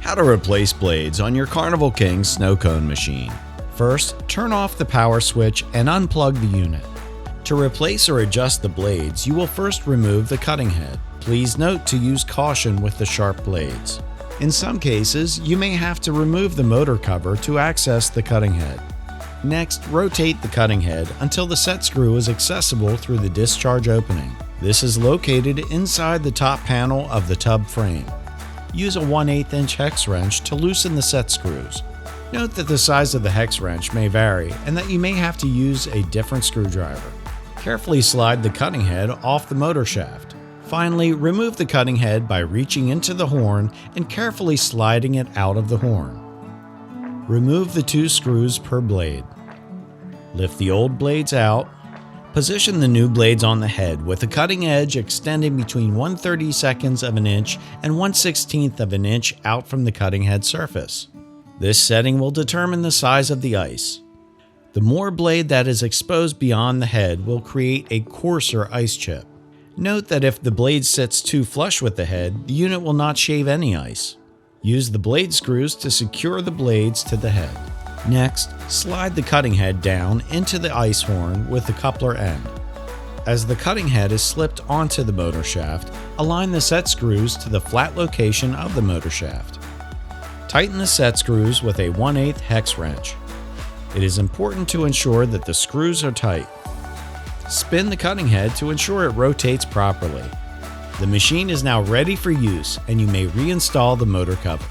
How to replace blades on your Carnival King snow cone machine. First, turn off the power switch and unplug the unit. To replace or adjust the blades, you will first remove the cutting head. Please note to use caution with the sharp blades. In some cases, you may have to remove the motor cover to access the cutting head. Next, rotate the cutting head until the set screw is accessible through the discharge opening. This is located inside the top panel of the tub frame. Use a 1/8 inch hex wrench to loosen the set screws. Note that the size of the hex wrench may vary and that you may have to use a different screwdriver. Carefully slide the cutting head off the motor shaft. Finally, remove the cutting head by reaching into the horn and carefully sliding it out of the horn. Remove the 2 screws per blade. Lift the old blades out. Position the new blades on the head with the cutting edge extending between 1/32 of an inch and 1/16 of an inch out from the cutting head surface. This setting will determine the size of the ice. The more blade that is exposed beyond the head will create a coarser ice chip. Note that if the blade sits too flush with the head, the unit will not shave any ice. Use the blade screws to secure the blades to the head. Next, slide the cutting head down into the ice horn with the coupler end. As the cutting head is slipped onto the motor shaft, align the set screws to the flat location of the motor shaft. Tighten the set screws with a 1/8 hex wrench. It is important to ensure that the screws are tight. Spin the cutting head to ensure it rotates properly. The machine is now ready for use and you may reinstall the motor cover.